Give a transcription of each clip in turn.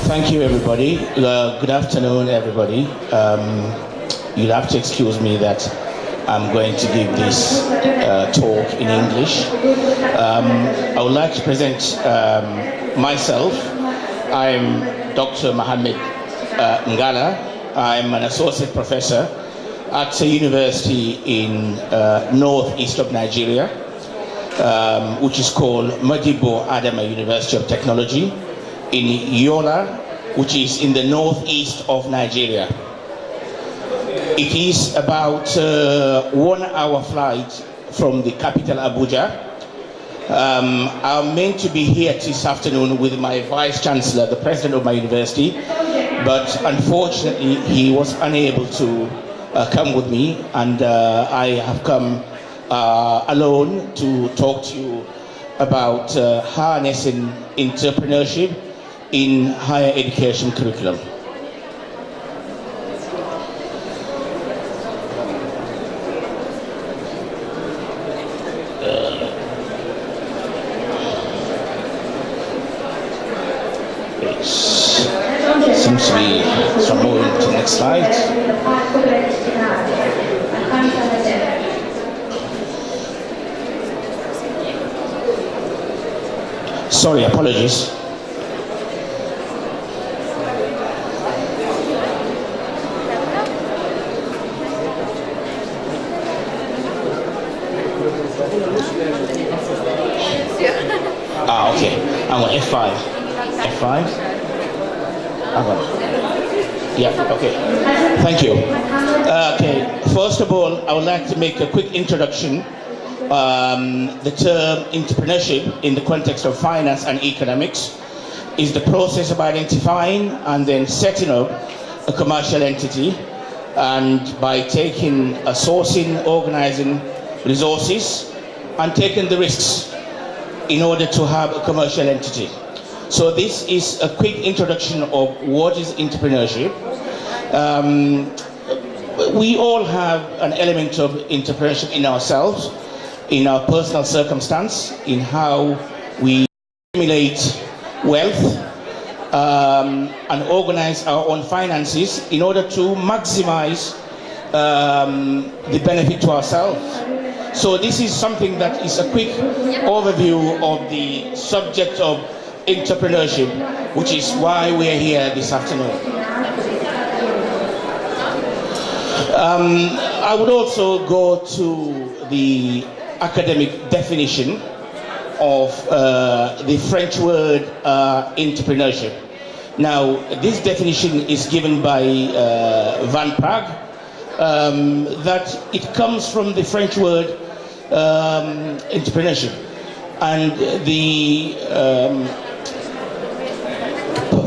Thank you, everybody. Good afternoon, everybody. You'll have to excuse me that I'm going to give this talk in English. I would like to present myself. I'm Dr. Mohamed NGALA. I'm an associate professor at a university in northeast of Nigeria, which is called Middibbo University of Technology in Yola, which is in the northeast of Nigeria. It is about 1 hour flight from the capital Abuja. I'm meant to be here this afternoon with my Vice Chancellor, the President of my university, but unfortunately he was unable to come with me, and I have come alone to talk to you about harnessing entrepreneurship in higher education curriculum. Seems to be moving to the next slide. Sorry, apologies. Okay. I'm on F5. F5. Yeah, okay. Thank you. Okay, first of all, I would like to make a quick introduction. The term entrepreneurship in the context of finance and economics is the process of identifying and then setting up a commercial entity, and by taking sourcing, organizing resources, and taking the risks in order to have a commercial entity. So this is a quick introduction of what is entrepreneurship. We all have an element of entrepreneurship in ourselves, in our personal circumstance, in how we accumulate wealth and organize our own finances in order to maximize the benefit to ourselves. So this is something that is a quick overview of the subject of entrepreneurship, which is why we are here this afternoon. I would also go to the academic definition of the French word entrepreneurship. Now, this definition is given by Van Prague, that it comes from the French word entrepreneurship, and the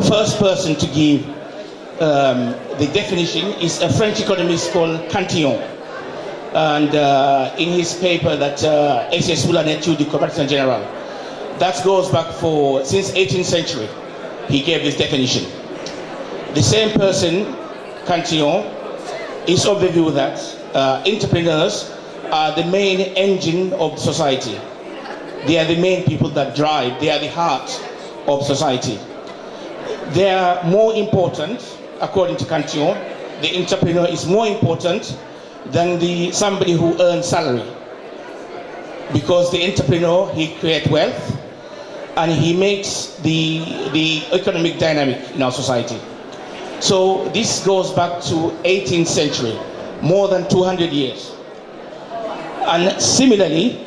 first person to give the definition is a French economist called Cantillon, and in his paper that Essai sur la nature du commerce en général, that goes back since 18th century, he gave this definition. The same person, Cantillon, is of the view that entrepreneurs are the main engine of society. They are the main people that drive. They are the heart of society. They are more important, according to Cantillon. The entrepreneur is more important than somebody who earns salary, because the entrepreneur, he creates wealth and he makes the economic dynamic in our society. So this goes back to 18th century, more than 200 years. And similarly,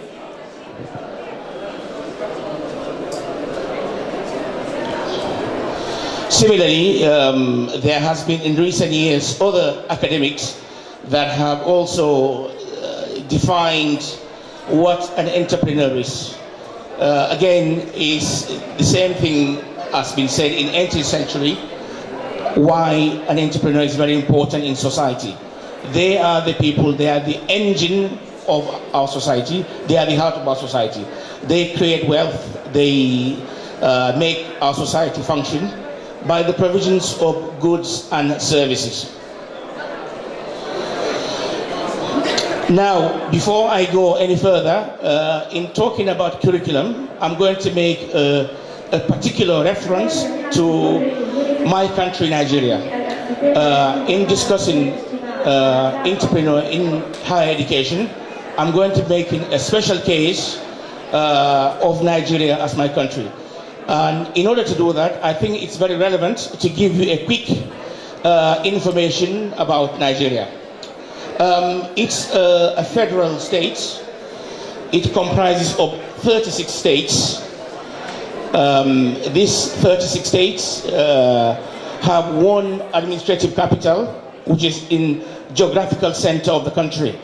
there has been in recent years other academics that have also defined what an entrepreneur is. Again, is the same thing has been said in 18th century, why an entrepreneur is very important in society. They are the people, they are the engine of our society, they are the heart of our society. They create wealth, they make our society function by the provisions of goods and services. Now, before I go any further, in talking about curriculum, I'm going to make a particular reference to my country, Nigeria, in discussing entrepreneur in higher education, I'm going to make a special case of Nigeria as my country. And in order to do that, I think it's very relevant to give you a quick information about Nigeria. It's a federal state. It comprises of 36 states. These 36 states have one administrative capital, which is in geographical center of the country.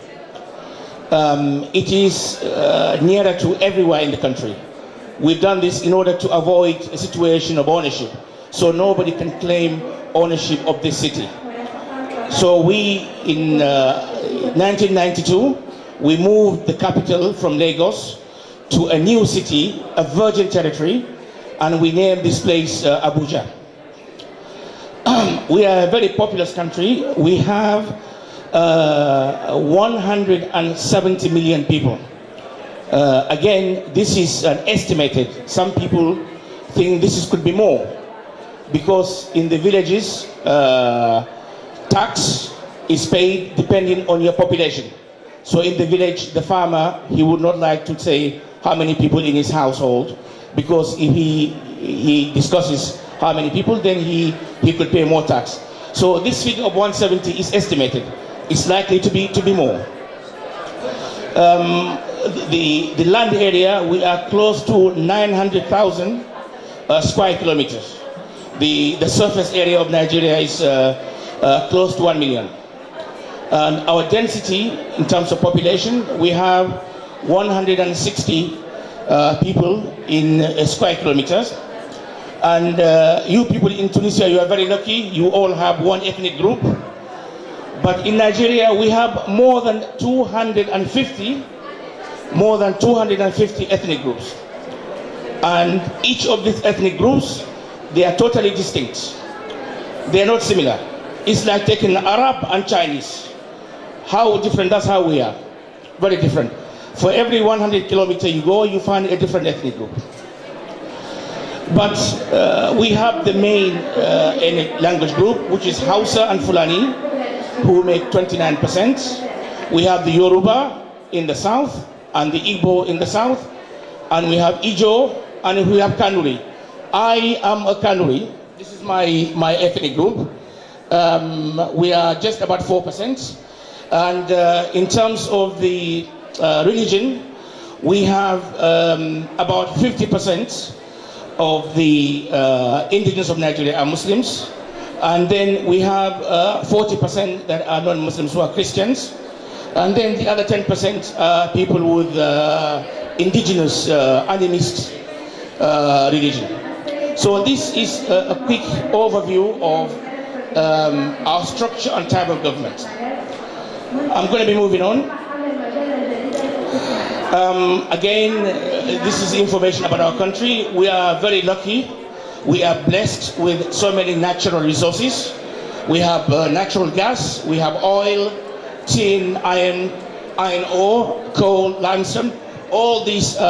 It is nearer to everywhere in the country. We've done this in order to avoid a situation of ownership, so nobody can claim ownership of this city. So we, in 1992, we moved the capital from Lagos to a new city, a virgin territory, and we named this place Abuja. We are a very populous country. We have 170 million people. Again, this is an estimated. Some people think could be more, because in the villages, tax is paid depending on your population. So in the village, the farmer, he would not like to say how many people in his household, because if he discusses how many people, then he could pay more tax. So this figure of 170 is estimated. It's likely to be more. The land area, we are close to 900,000 square kilometers. The surface area of Nigeria is close to 1 million. And our density in terms of population, we have 160 people in square kilometers. And you people in Tunisia, you are very lucky. You all have one ethnic group. But in Nigeria, we have more than 250 ethnic groups. And each of these ethnic groups, they are totally distinct. They are not similar. It's like taking Arab and Chinese. How different, that's how we are. Very different. For every 100 kilometers you go, you find a different ethnic group. But we have the main language group, which is Hausa and Fulani, who make 29%. We have the Yoruba in the south, and the Igbo in the south, and we have Ijo, and we have Kanuri. I am a Kanuri. This is my ethnic group. We are just about 4%. And in terms of the religion, we have about 50% of the indigenous of Nigeria are Muslims. And then we have 40% that are non-Muslims, who are Christians. And then the other 10% are people with indigenous animist religion. So this is a quick overview of our structure and type of government. I'm going to be moving on. Again, this is information about our country. We are very lucky. We are blessed with so many natural resources. We have natural gas, we have oil, tin, iron ore, coal, limestone. All these we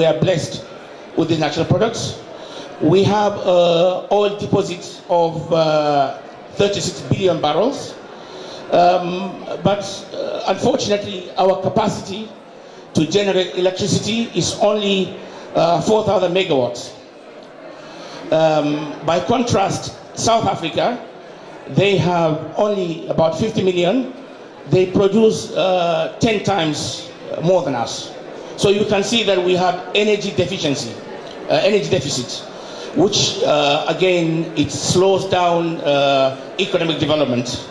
are blessed with these natural products. We have oil deposits of 36 billion barrels. But unfortunately, our capacity to generate electricity is only 4,000 megawatts. By contrast, South Africa, they have only about 50 million. They produce 10 times more than us. So you can see that we have energy deficiency, energy deficit, which again, it slows down economic development.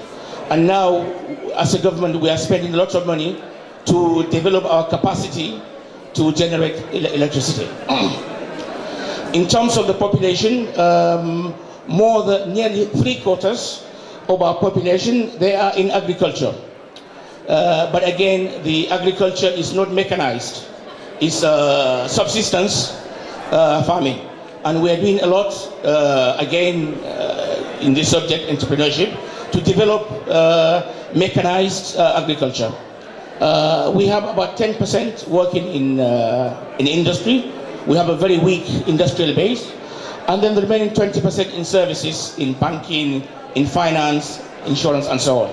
And now, as a government, we are spending lots of money to develop our capacity to generate electricity. In terms of the population, nearly 3/4 of our population, they are in agriculture. But again, the agriculture is not mechanized. It's subsistence farming. And we are doing a lot, again, in this subject, entrepreneurship, to develop mechanized agriculture. We have about 10% working in industry. We have a very weak industrial base. and then the remaining 20% in services, in banking, in finance, insurance, and so on.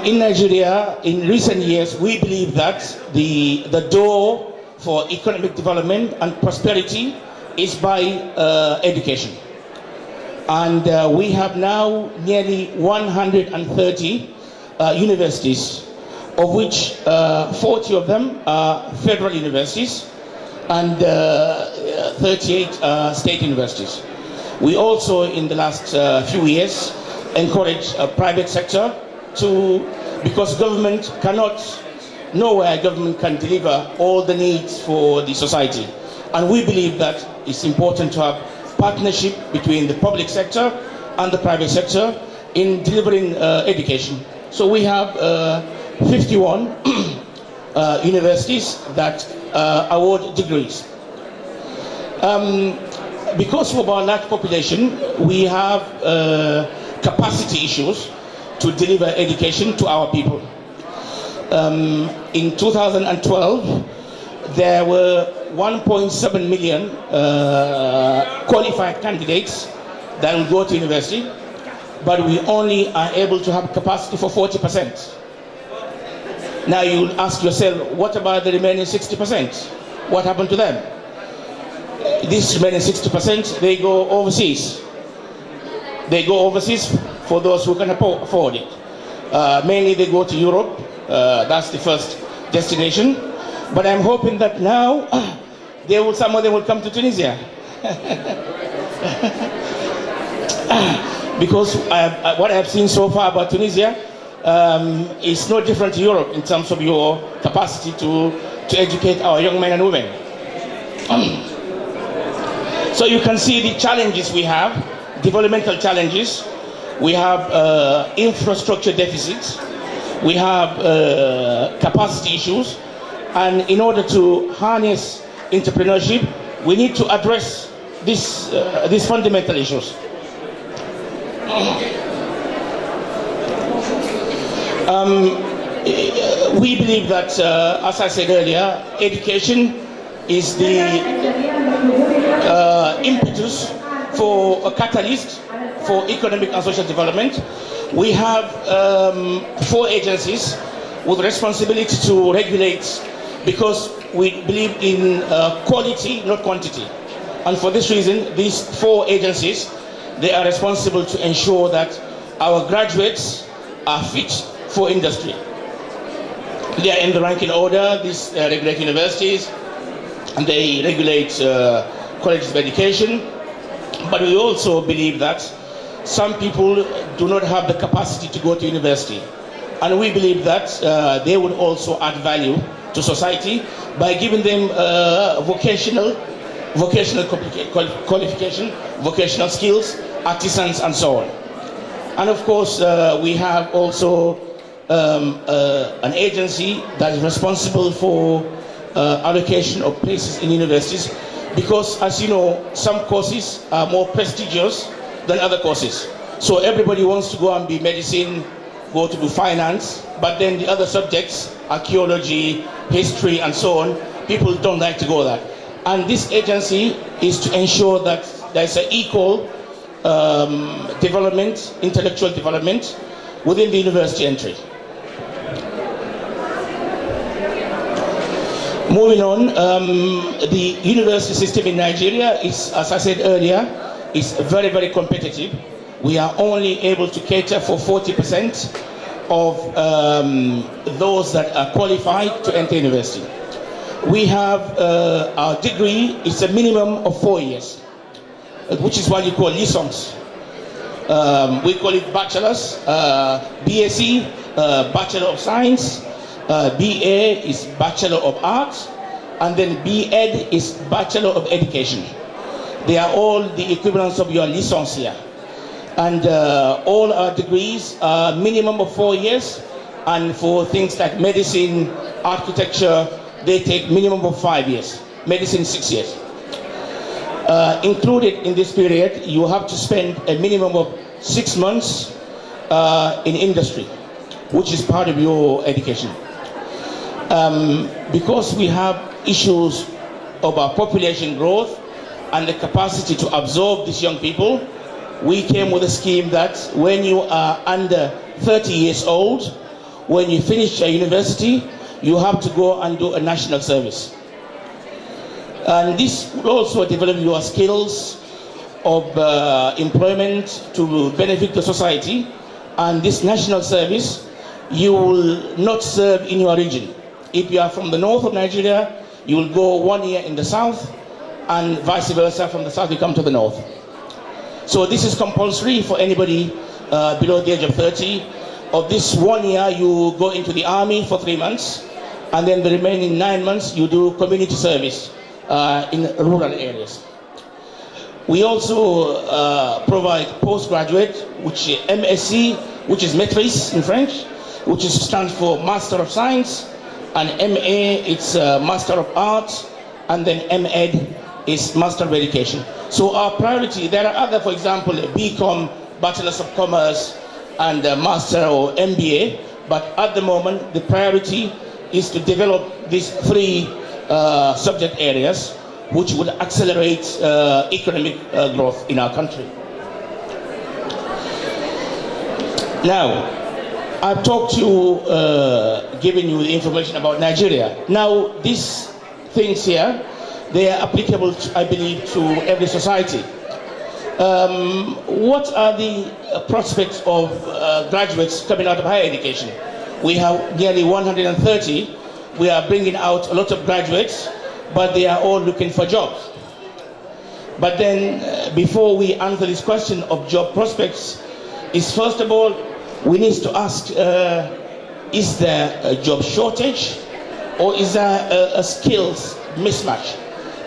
In Nigeria, in recent years, we believe that the door for economic development and prosperity is by education. And we have now nearly 130 universities, of which 40 of them are federal universities and 38 state universities. We also, in the last few years, encourage private sector because government cannot, nowhere government can deliver all the needs for the society. And we believe that it's important to have partnership between the public sector and the private sector in delivering education. So we have 51 universities that award degrees. Because of our large population, we have capacity issues to deliver education to our people. In 2012, there were 1.7 million qualified candidates that will go to university, but we only are able to have capacity for 40%. Now you ask yourself, what about the remaining 60%? What happened to them? This remaining 60%, they go overseas. They go overseas for those who can afford it. Mainly they go to Europe. That's the first destination. But I'm hoping that now some of them will come to Tunisia. Because what I have seen so far about Tunisia is no different to Europe in terms of your capacity to educate our young men and women. So you can see the challenges we have, developmental challenges. We have infrastructure deficits. We have capacity issues. And in order to harness entrepreneurship, we need to address these fundamental issues. We believe that, as I said earlier, education is the impetus for a catalyst for economic and social development. We have 4 agencies with responsibility to regulate, because we believe in quality, not quantity. And for this reason, these 4 agencies, they are responsible to ensure that our graduates are fit for industry. They are in the ranking order. These regulate universities, and they regulate colleges of education. But we also believe that some people do not have the capacity to go to university. And we believe that they would also add value to society by giving them vocational qualification, vocational skills, artisans, and so on. And of course, we have also an agency that is responsible for allocation of places in universities, because, as you know, some courses are more prestigious than other courses. So everybody wants to go and be medicine, go to do finance, but then the other subjects, archaeology, history, and so on, people don't like to go there. And this agency is to ensure that there's an equal development, intellectual development within the university entry. Moving on, the university system in Nigeria is, as I said earlier, is very, very competitive. We are only able to cater for 40% of those that are qualified to enter university. We have our degree, it's a minimum of 4 years, which is what you call licence. We call it bachelor's, BSc, Bachelor of Science, BA is Bachelor of Arts, and then BEd is Bachelor of Education. They are all the equivalents of your licence here. And all our degrees are minimum of 4 years, and for things like medicine, architecture, they take minimum of 5 years. Medicine, 6 years. Included in this period, you have to spend a minimum of 6 months in industry, which is part of your education. Because we have issues of our population growth and the capacity to absorb these young people, we came with a scheme that when you are under 30 years old, when you finish your university, you have to go and do a national service. And this will also develop your skills of employment to benefit the society. And this national service, you will not serve in your region. If you are from the north of Nigeria, you will go 1 year in the south, and vice versa, from the south you come to the north. So this is compulsory for anybody below the age of 30. Of this 1 year, you go into the army for 3 months, and then the remaining 9 months you do community service in rural areas. We also provide postgraduate, which is MSc, which is maîtrise in French, which stands for Master of Science, and MA, it's Master of Arts, and then MEd is Master of Education. So our priority, there are other, for example, BCom, Bachelors of Commerce, and Master or MBA, but at the moment the priority is to develop these 3 subject areas which would accelerate economic growth in our country. Now, I've talked to you, given you the information about Nigeria. Now, these things here, they are applicable, I believe, to every society. What are the prospects of graduates coming out of higher education? We have nearly 130. We are bringing out a lot of graduates, but they are all looking for jobs. But then, before we answer this question of job prospects, is first of all, we need to ask, is there a job shortage, or is there a skills mismatch?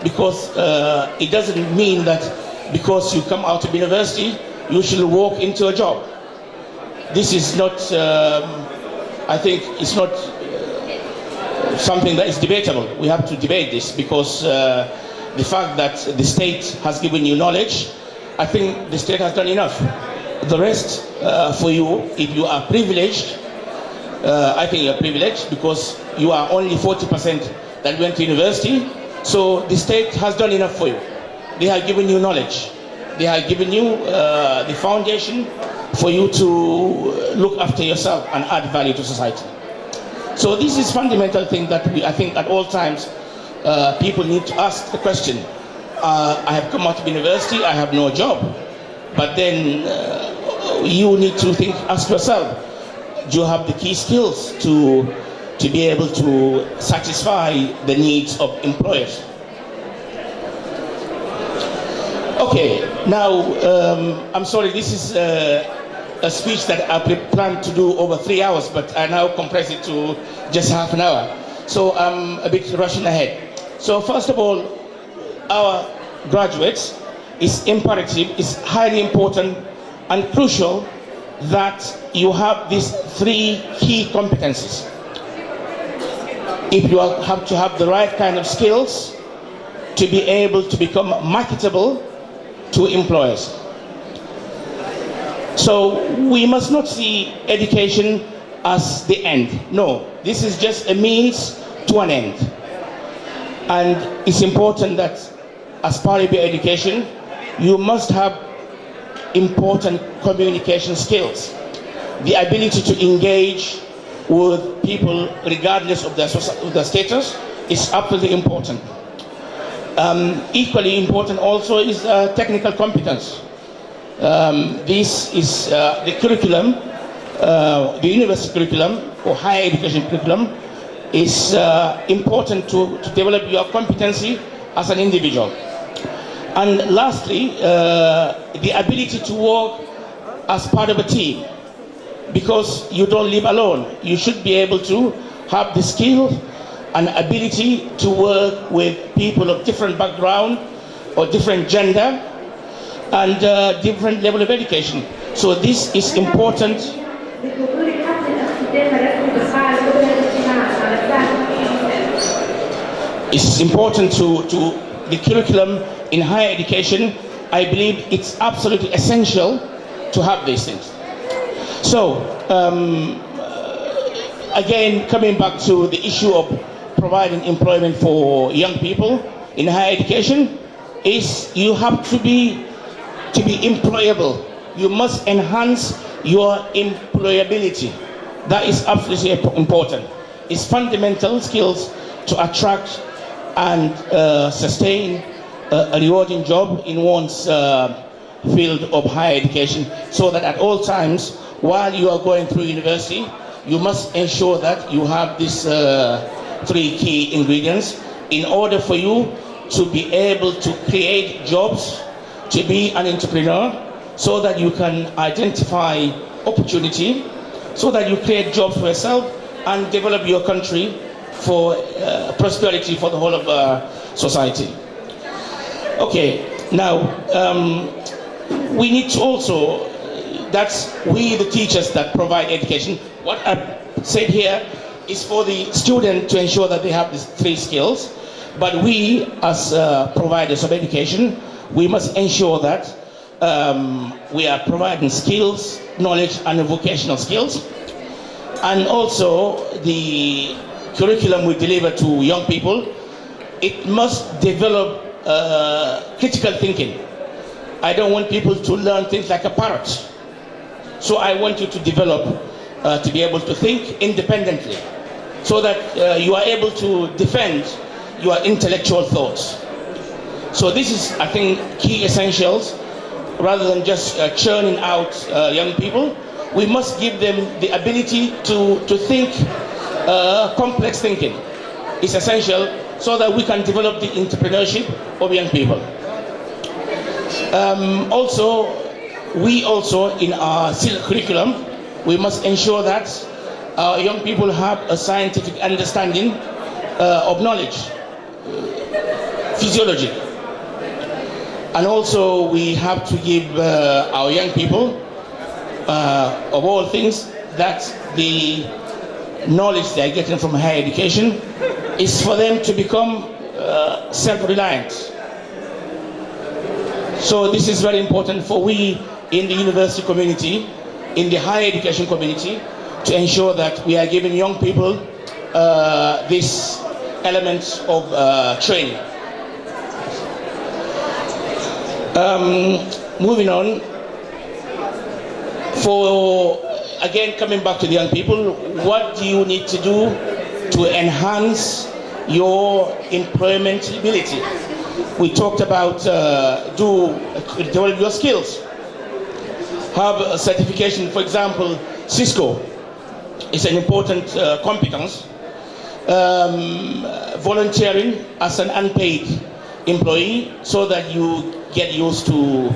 Because it doesn't mean that because you come out of university, you should walk into a job. This is not, I think it's not something that is debatable. We have to debate this, because the fact that the state has given you knowledge, I think the state has done enough. The rest for you, if you are privileged, I think you're privileged because you are only 40% that went to university. So the state has done enough for you. They have given you knowledge. They have given you the foundation for you to look after yourself and add value to society. So this is fundamental thing that I think at all times people need to ask the question. I have come out of university, I have no job. But then you need to ask yourself, do you have the key skills to be able to satisfy the needs of employers? Okay, now I'm sorry, this is a speech that I planned to do over 3 hours, but I now compress it to just half an hour. So I'm a bit rushing ahead. So first of all, our graduates, it's imperative, it's highly important and crucial that you have these 3 key competencies. If you have to have the right kind of skills to be able to become marketable to employers. So we must not see education as the end. No, this is just a means to an end. And it's important that as part of your education, you must have important communication skills. The ability to engage with people regardless of their status is absolutely important. Equally important also is technical competence. This is the curriculum, the university curriculum or higher education curriculum is important to develop your competency as an individual. And lastly, the ability to work as part of a team, because you don't live alone. You should be able to have the skill and ability to work with people of different background or different gender and different level of education. So this is important. It's important to the curriculum in higher education. I believe it's absolutely essential to have these things. So, again, coming back to the issue of providing employment for young people, in higher education is you have to be employable. You must enhance your employability. That is absolutely important. It's fundamental skills to attract and sustain a rewarding job in one's field of higher education, so that at all times while you are going through university, you must ensure that you have these 3 key ingredients in order for you to be able to create jobs, to be an entrepreneur, so that you can identify opportunity, so that you create jobs for yourself and develop your country for prosperity for the whole of society. Okay, now we need to also, that's we the teachers that provide education. What I've said here is for the student to ensure that they have these 3 skills, but we as providers of education, we must ensure that we are providing skills, knowledge and vocational skills. And also the curriculum we deliver to young people, it must develop critical thinking. I don't want people to learn things like a parrot. So I want you to develop, to be able to think independently, so that you are able to defend your intellectual thoughts. So this is, I think, key essentials. Rather than just churning out young people, we must give them the ability to think, complex thinking. It's essential so that we can develop the entrepreneurship of young people. We also in our curriculum, we must ensure that our young people have a scientific understanding of knowledge, physiology. And also we have to give our young people, of all things, that the knowledge they are getting from higher education is for them to become self-reliant. So this is very important for we in the university community, in the higher education community, to ensure that we are giving young people this element of training. Moving on, for again coming back to the young people, what do you need to do to enhance your employability? We talked about develop your skills, have a certification. For example, Cisco is an important competence. Volunteering as an unpaid employee, so that you get used to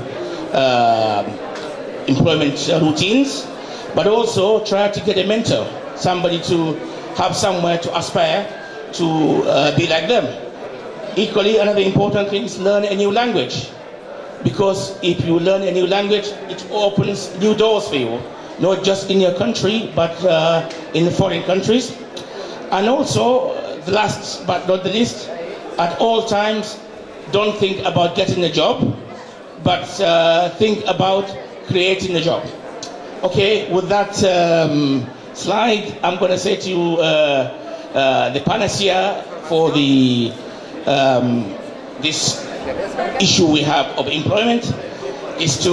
employment routines, but also try to get a mentor, somebody to have somewhere to aspire to be like them. Equally, another important thing is learn a new language, because if you learn a new language, it opens new doors for you, not just in your country, but in foreign countries. And also, the last but not the least, at all times, don't think about getting a job, but think about creating a job. Okay, with that slide, I'm going to say to you the panacea for the this issue we have of employment is to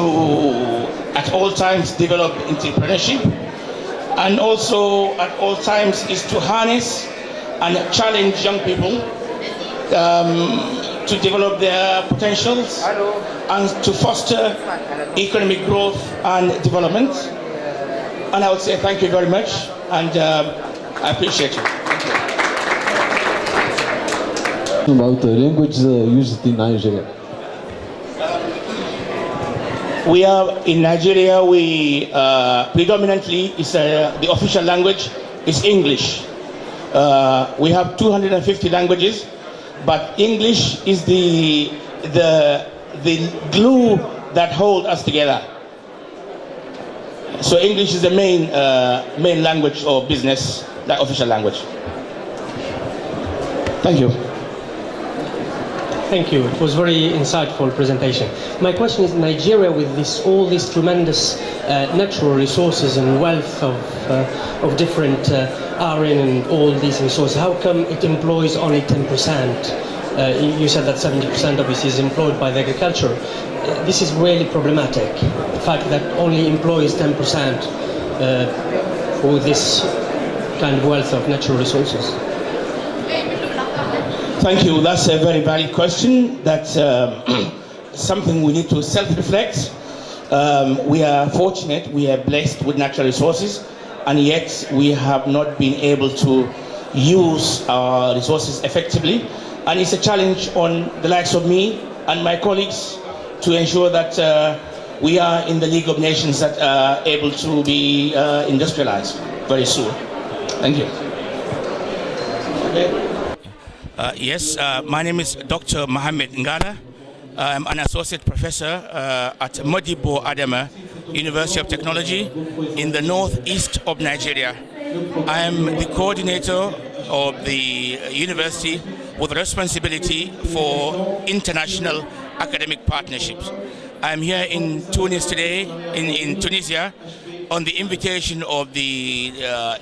at all times develop entrepreneurship, and also at all times is to harness and challenge young people to develop their potentials and to foster economic growth and development. And I would say thank you very much, and I appreciate you. About the language used in Nigeria. We are in Nigeria. We predominantly is the official language is English. We have 250 languages, but English is the glue that holds us together. So English is the main language or business, that official language. Thank you. Thank you. It was very insightful presentation. My question is, Nigeria, with all these tremendous natural resources and wealth of different iron and all these resources, how come it employs only 10% You said that 70% of it is employed by the agriculture. This is really problematic. The fact that only employs 10% for this kind of wealth of natural resources. Thank you. That's a very valid question. That's something we need to self-reflect. We are fortunate, we are blessed with natural resources, and yet we have not been able to use our resources effectively. And it's a challenge on the likes of me and my colleagues to ensure that we are in the League of Nations that are able to be industrialized very soon. Thank you. Yes, my name is Dr. Mohamed NGALA. I'm an associate professor at Middibbo, Adama, University of Technology in the northeast of Nigeria. I am the coordinator of the university with responsibility for international academic partnerships. I'm here in Tunis today, in Tunisia, on the invitation of the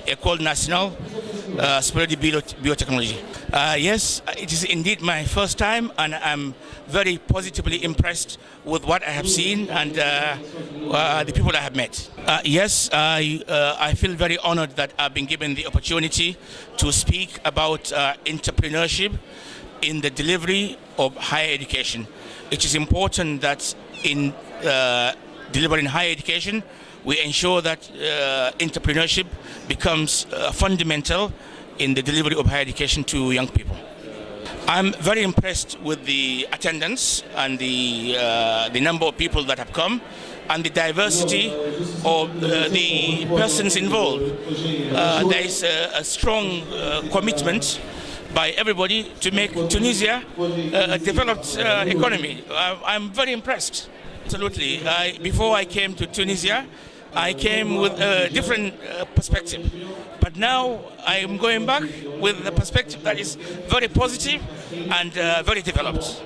École Nationale Supérieure de Biotechnology. Yes, it is indeed my first time, and I'm very positively impressed with what I have seen and the people I have met. Yes, I feel very honored that I've been given the opportunity to speak about entrepreneurship in the delivery of higher education. It is important that in delivering higher education, we ensure that entrepreneurship becomes fundamental in the delivery of higher education to young people. I'm very impressed with the attendance and the number of people that have come and the diversity of the persons involved. There is a strong commitment by everybody to make Tunisia a developed economy. I'm very impressed. Absolutely. Before I came to Tunisia, I came with a different perspective. But now I am going back with a perspective that is very positive and very developed.